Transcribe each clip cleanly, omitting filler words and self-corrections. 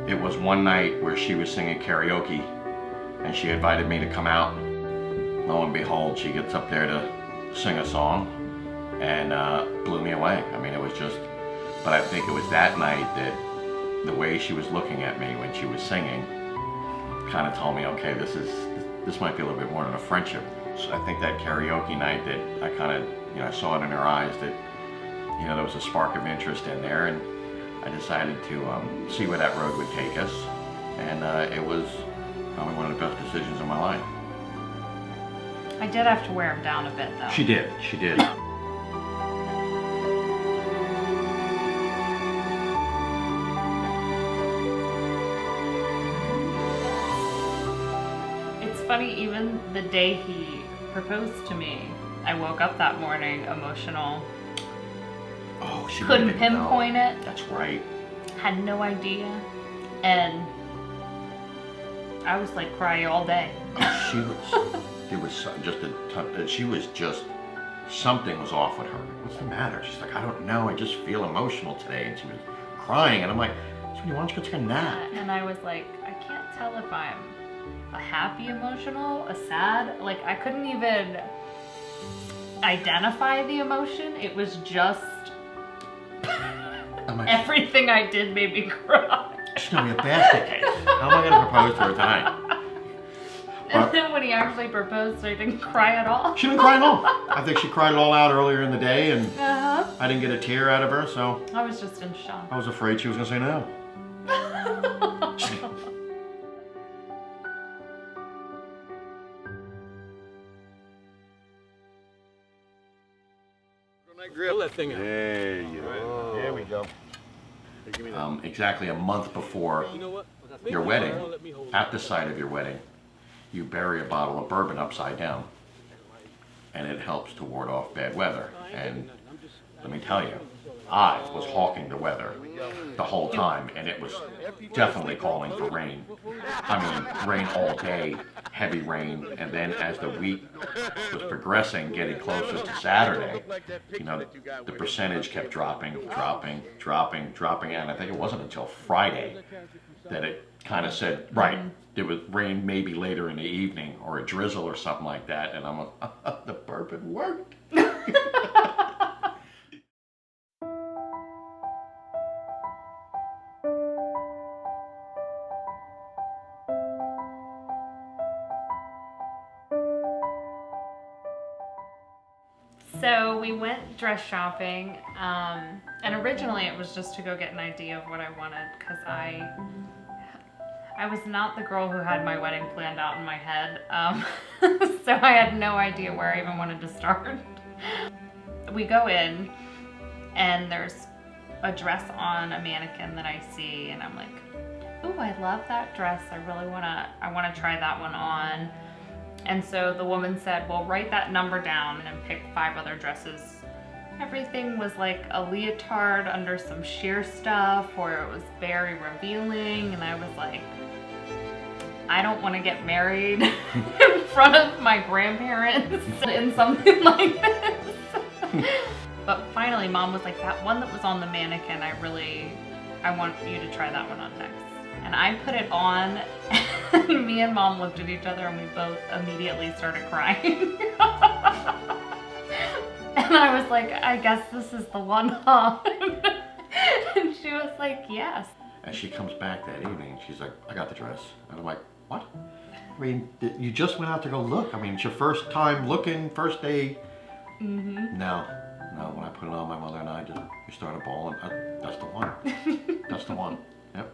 It was one night where she was singing karaoke and she invited me to come out. Lo and behold, she gets up there to sing a song and blew me away. I mean, it was just, but I think it was that night that the way she was looking at me when she was singing kind of told me, okay, this might be a little bit more than a friendship. So I think that karaoke night that I kind of, I saw it in her eyes that, there was a spark of interest in there, and I decided to see where that road would take us, and it was probably one of the best decisions of my life. I did have to wear him down a bit, though. She did. It's funny, even the day he proposed to me, I woke up that morning emotional. Oh, she couldn't pinpoint it. That's right. Had no idea, and I was like cry all day. She was. It was she was just, something was off with her. What's the matter? She's like, I don't know. I just feel emotional today, and she was crying, and I'm like, sweetie, why don't you go take a nap? And I was like, I can't tell if I'm a happy emotional, a sad. Like I couldn't even identify the emotion. It was just. Everything I did made me cry. She's gonna be a basket case. How am I gonna propose to her tonight? And then when he actually proposed, I didn't cry at all. She didn't cry at all. I think she cried it all out earlier in the day, and I didn't get a tear out of her, so. I was just in shock. I was afraid she was gonna say no. Grill that thing out. There you go. There we go. Exactly a month before your wedding, at the site of your wedding, you bury a bottle of bourbon upside down, and it helps to ward off bad weather. And let me tell you, I was hawking the weather the whole time, and it was definitely calling for rain. I mean, rain all day, heavy rain, and then as the week was progressing, getting closer to Saturday, the percentage kept dropping, and I think it wasn't until Friday that it kind of said, right, there was rain maybe later in the evening, or a drizzle or something like that, and I'm like, the bourbon worked. So we went dress shopping, and originally it was just to go get an idea of what I wanted, because I was not the girl who had my wedding planned out in my head, so I had no idea where I even wanted to start. We go in, and there's a dress on a mannequin that I see, and I'm like, ooh, I love that dress. I want to try that one on. And so the woman said, well, write that number down and pick 5 other dresses. Everything was like a leotard under some sheer stuff, or it was very revealing, and I was like, I don't want to get married in front of my grandparents in something like this. But finally, Mom was like, that one that was on the mannequin, I want you to try that one on next. And I put it on, and me and Mom looked at each other, and we both immediately started crying. And I was like, I guess this is the one, huh? And she was like, yes. And she comes back that evening, she's like, I got the dress. And I'm like, what? I mean, you just went out to go look. I mean, it's your first time looking, first day. No, when I put it on, my mother and I we started bawling. That's the one. That's the one. Yep.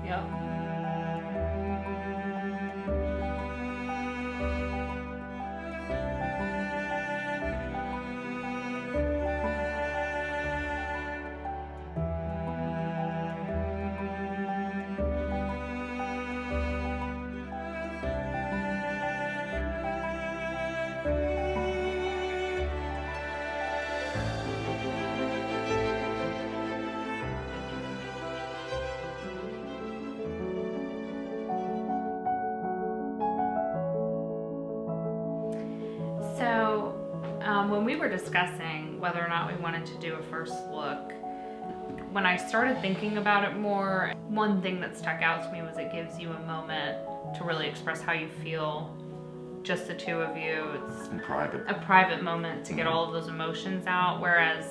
Yep. So when we were discussing whether or not we wanted to do a first look, when I started thinking about it more, one thing that stuck out to me was it gives you a moment to really express how you feel, just the two of you. It's in private. A private moment to get all of those emotions out, whereas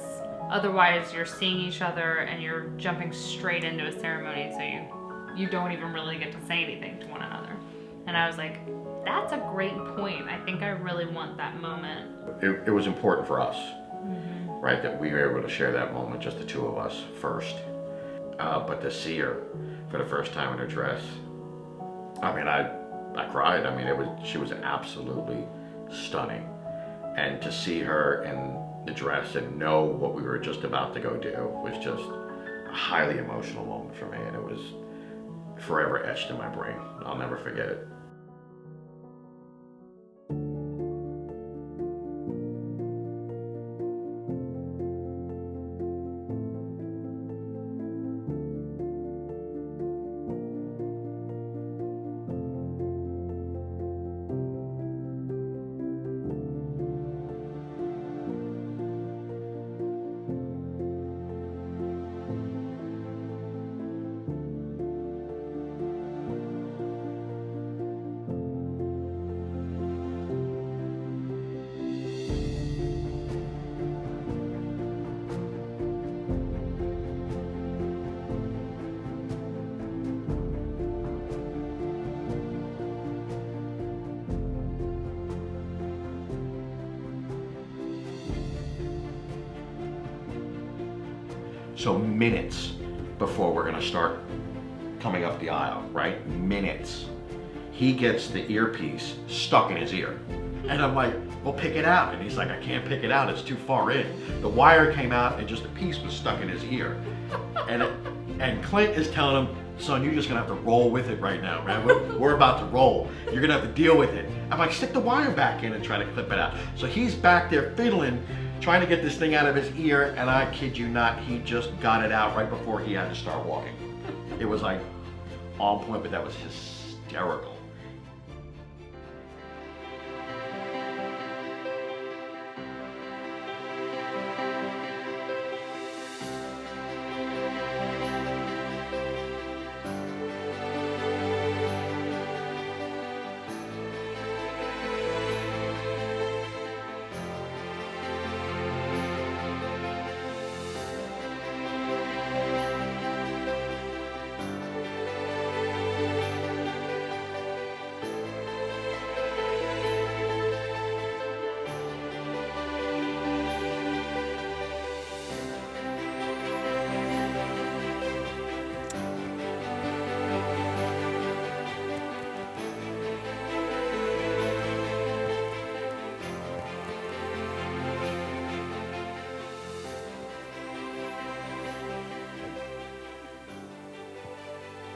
otherwise you're seeing each other and you're jumping straight into a ceremony, so you don't even really get to say anything to one another. And I was like, that's a great point. I think I really want that moment. It was important for us, right, that we were able to share that moment, just the two of us first. But to see her for the first time in her dress, I mean, I cried. I mean, she was absolutely stunning. And to see her in the dress and know what we were just about to go do was just a highly emotional moment for me, and it was forever etched in my brain. I'll never forget it. So minutes before we're gonna start coming up the aisle, right? Minutes. He gets the earpiece stuck in his ear. And I'm like, well, pick it out. And he's like, I can't pick it out, it's too far in. The wire came out and just a piece was stuck in his ear. And Clint is telling him, son, you're just gonna have to roll with it right now, man. We're about to roll. You're gonna have to deal with it. I'm like, stick the wire back in and try to clip it out. So he's back there fiddling, trying to get this thing out of his ear, and I kid you not, he just got it out right before he had to start walking. It was like on point, but that was hysterical.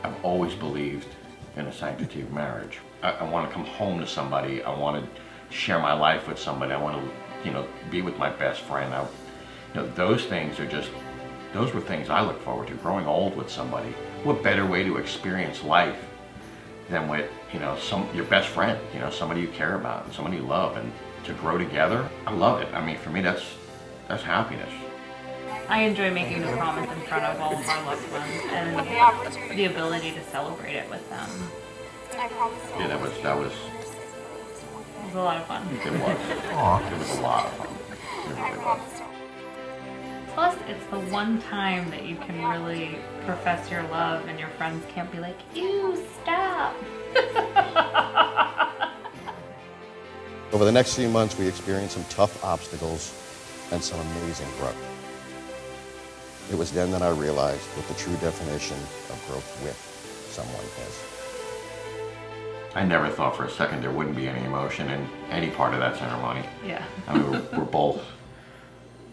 I've always believed in the sanctity of marriage. I want to come home to somebody. I want to share my life with somebody. I want to, be with my best friend. Those things are just, those were things I look forward to. Growing old with somebody. What better way to experience life than with, your best friend, somebody you care about, somebody you love, and to grow together. I love it. I mean, for me, that's happiness. I enjoy making the promise in front of all of our loved ones and the ability to celebrate it with them. Yeah, that was It was a lot of fun. It was. It was a lot of fun. It really was. Plus, it's the one time that you can really profess your love and your friends can't be like, ew, stop. Over the next few months, we experienced some tough obstacles and some amazing growth. It was then that I realized what the true definition of growth with someone is. I never thought for a second there wouldn't be any emotion in any part of that ceremony. Yeah. I mean, we're both,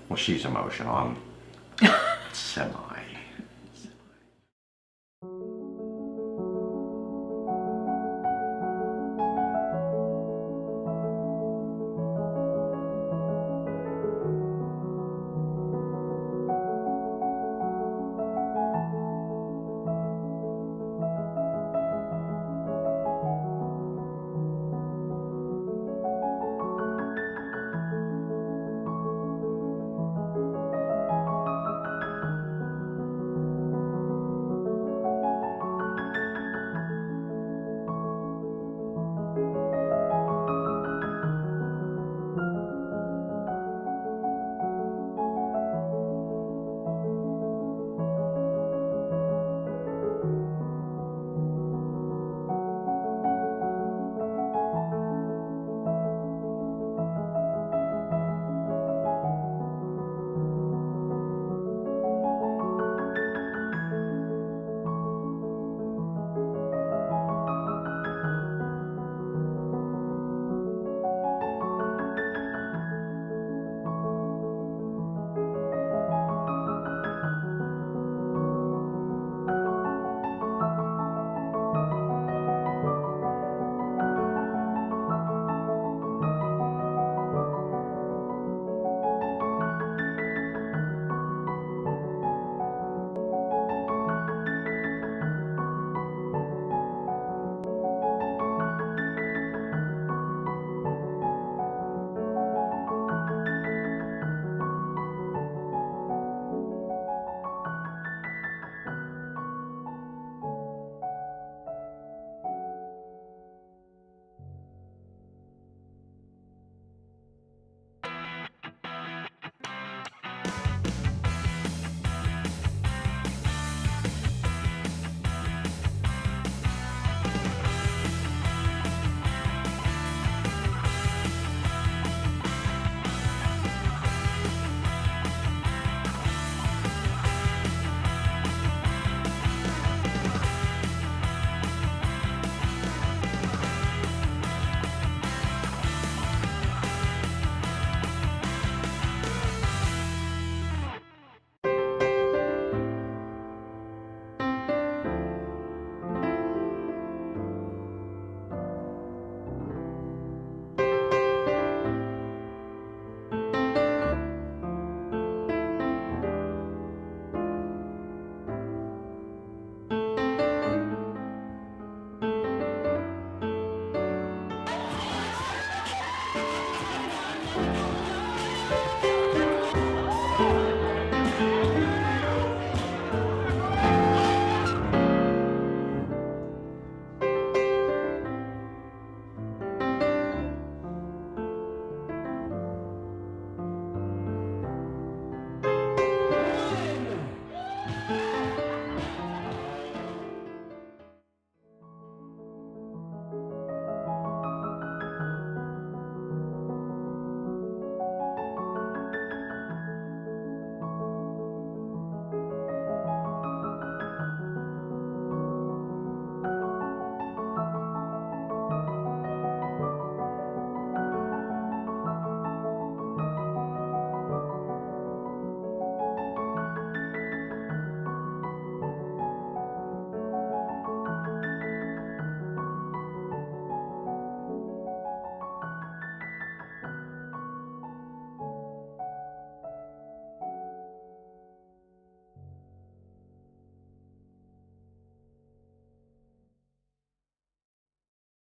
well, she's emotional. I'm semi.